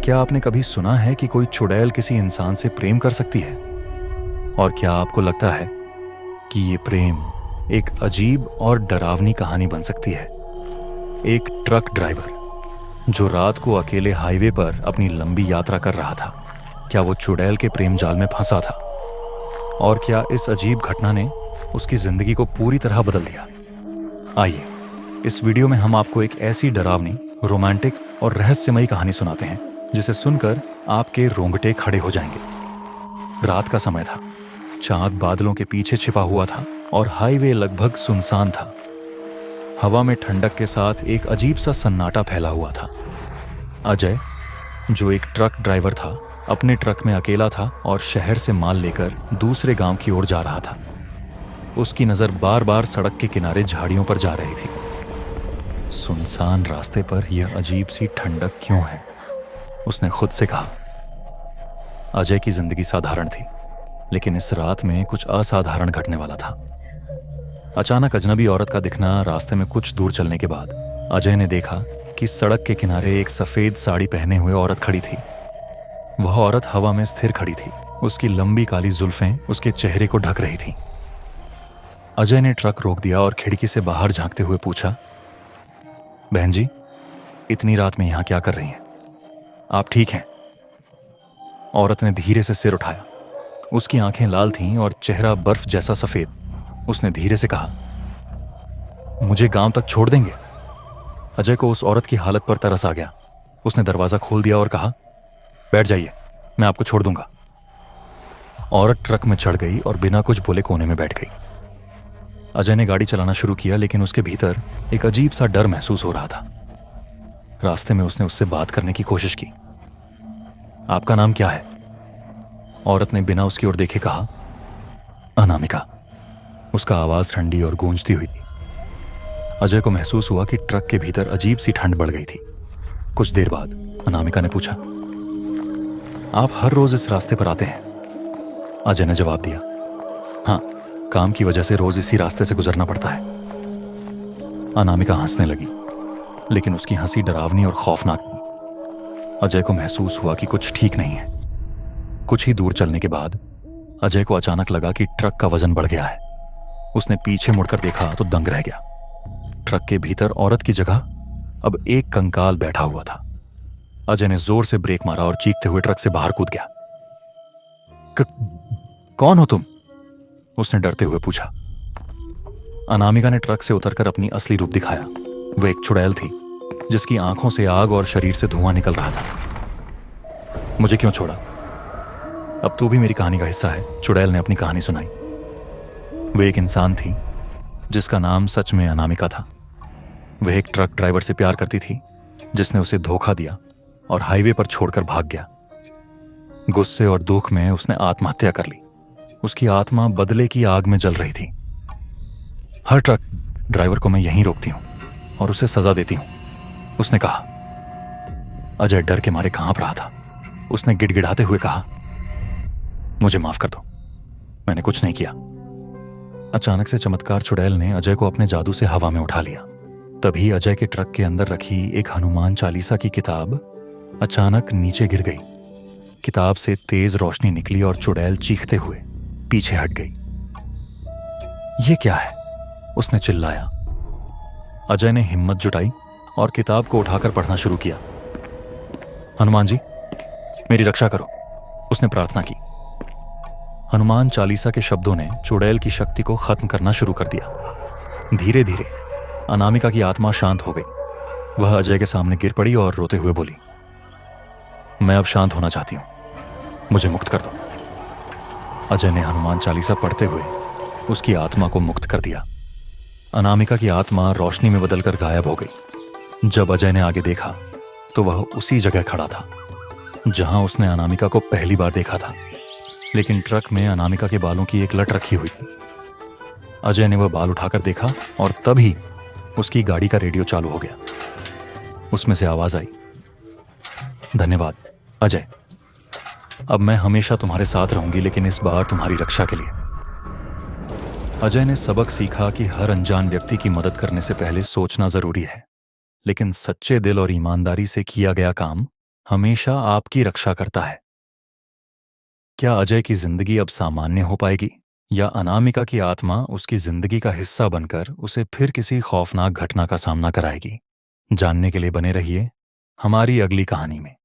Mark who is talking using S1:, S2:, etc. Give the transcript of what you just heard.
S1: क्या आपने कभी सुना है कि कोई चुड़ैल किसी इंसान से प्रेम कर सकती है? और क्या आपको लगता है कि ये प्रेम एक अजीब और डरावनी कहानी बन सकती है? एक ट्रक ड्राइवर जो रात को अकेले हाईवे पर अपनी लंबी यात्रा कर रहा था, क्या वो चुड़ैल के प्रेम जाल में फंसा था? और क्या इस अजीब घटना ने उसकी जिंदगी को पूरी तरह बदल दिया? आइए, इस वीडियो में हम आपको एक ऐसी डरावनी, रोमांटिक और रहस्यमयी कहानी सुनाते हैं जिसे सुनकर आपके रोंगटे खड़े हो जाएंगे। रात का समय था, चांद बादलों के पीछे छिपा हुआ था और हाईवे लगभग सुनसान था। हवा में ठंडक के साथ एक अजीब सा सन्नाटा फैला हुआ था। अजय, जो एक ट्रक ड्राइवर था, अपने ट्रक में अकेला था और शहर से माल लेकर दूसरे गांव की ओर जा रहा था। उसकी नज़र बार बार सड़क के किनारे झाड़ियों पर जा रही थी। सुनसान रास्ते पर यह अजीब सी ठंडक क्यों है? उसने खुद से कहा। अजय की जिंदगी साधारण थी, लेकिन इस रात में कुछ असाधारण घटने वाला था। अचानक अजनबी औरत का दिखना। रास्ते में कुछ दूर चलने के बाद अजय ने देखा कि सड़क के किनारे एक सफेद साड़ी पहने हुए औरत खड़ी थी। वह औरत हवा में स्थिर खड़ी थी। उसकी लंबी काली जुल्फें उसके चेहरे को ढक रही थीं। अजय ने ट्रक रोक दिया और खिड़की से बाहर झांकते हुए पूछा, बहन जी, इतनी रात में यहां क्या कर रही हैं? आप ठीक हैं? औरत ने धीरे से सिर उठाया। उसकी आंखें लाल थीं और चेहरा बर्फ जैसा सफेद। उसने धीरे से कहा, मुझे गांव तक छोड़ देंगे? अजय को उस औरत की हालत पर तरस आ गया। उसने दरवाजा खोल दिया और कहा, बैठ जाइए, मैं आपको छोड़ दूंगा। औरत ट्रक में चढ़ गई और बिना कुछ बोले कोने में बैठ गई। अजय ने गाड़ी चलाना शुरू किया, लेकिन उसके भीतर एक अजीब सा डर महसूस हो रहा था। रास्ते में उसने उससे बात करने की कोशिश की। आपका नाम क्या है? औरत ने बिना उसकी ओर देखे कहा, अनामिका। उसका आवाज ठंडी और गूंजती हुई थी। अजय को महसूस हुआ कि ट्रक के भीतर अजीब सी ठंड बढ़ गई थी। कुछ देर बाद अनामिका ने पूछा, आप हर रोज इस रास्ते पर आते हैं? अजय ने जवाब दिया, हाँ, काम की वजह से रोज इसी रास्ते से गुजरना पड़ता है। अनामिका हंसने लगी, लेकिन उसकी हंसी डरावनी और खौफनाक थी। अजय को महसूस हुआ कि कुछ ठीक नहीं है। कुछ ही दूर चलने के बाद अजय को अचानक लगा कि ट्रक का वजन बढ़ गया है। उसने पीछे मुड़कर देखा तो दंग रह गया। ट्रक के भीतर औरत की जगह अब एक कंकाल बैठा हुआ था। अजय ने जोर से ब्रेक मारा और चीखते हुए ट्रक से बाहर कूद गया। कौन हो तुम? उसने डरते हुए पूछा। अनामिका ने ट्रक से उतरकर अपनी असली रूप दिखाया। वह एक चुड़ैल थी, जिसकी आंखों से आग और शरीर से धुआं निकल रहा था। मुझे क्यों छोड़ा? अब तू भी मेरी कहानी का हिस्सा है, चुड़ैल ने अपनी कहानी सुनाई। वह एक इंसान थी जिसका नाम सच में अनामिका था। वह एक ट्रक ड्राइवर से प्यार करती थी, जिसने उसे धोखा दिया और हाईवे पर छोड़कर भाग गया। गुस्से और दुख में उसने आत्महत्या कर ली। उसकी आत्मा बदले की आग में जल रही थी। हर ट्रक ड्राइवर को मैं यहीं रोकती हूं और उसे सजा देती हूं, उसने कहा। अजय डर के मारे कांप रहा था। उसने गिड़गिड़ाते हुए कहा, मुझे माफ कर दो, मैंने कुछ नहीं किया। अचानक से चमत्कार चुड़ैल ने अजय को अपने जादू से हवा में उठा लिया। तभी अजय के ट्रक के अंदर रखी एक हनुमान चालीसा की किताब अचानक नीचे गिर गई। किताब से तेज रोशनी निकली और चुड़ैल चीखते हुए पीछे हट गई। यह क्या है? उसने चिल्लाया। अजय ने हिम्मत जुटाई और किताब को उठाकर पढ़ना शुरू किया। हनुमान जी, मेरी रक्षा करो, उसने प्रार्थना की। हनुमान चालीसा के शब्दों ने चुड़ैल की शक्ति को खत्म करना शुरू कर दिया। धीरे धीरे अनामिका की आत्मा शांत हो गई। वह अजय के सामने गिर पड़ी और रोते हुए बोली, मैं अब शांत होना चाहती हूं, मुझे मुक्त कर दो। अजय ने हनुमान चालीसा पढ़ते हुए उसकी आत्मा को मुक्त कर दिया। अनामिका की आत्मा रोशनी में बदलकर गायब हो गई। जब अजय ने आगे देखा तो वह उसी जगह खड़ा था जहां उसने अनामिका को पहली बार देखा था, लेकिन ट्रक में अनामिका के बालों की एक लट रखी हुई थी। अजय ने वह बाल उठाकर देखा और तभी उसकी गाड़ी का रेडियो चालू हो गया। उसमें से आवाज आई, धन्यवाद अजय, अब मैं हमेशा तुम्हारे साथ रहूंगी, लेकिन इस बार तुम्हारी रक्षा के लिए। अजय ने सबक सीखा कि हर अनजान व्यक्ति की मदद करने से पहले सोचना जरूरी है, लेकिन सच्चे दिल और ईमानदारी से किया गया काम हमेशा आपकी रक्षा करता है। क्या अजय की जिंदगी अब सामान्य हो पाएगी, या अनामिका की आत्मा उसकी जिंदगी का हिस्सा बनकर उसे फिर किसी खौफनाक घटना का सामना कराएगी? जानने के लिए बने रहिए हमारी अगली कहानी में।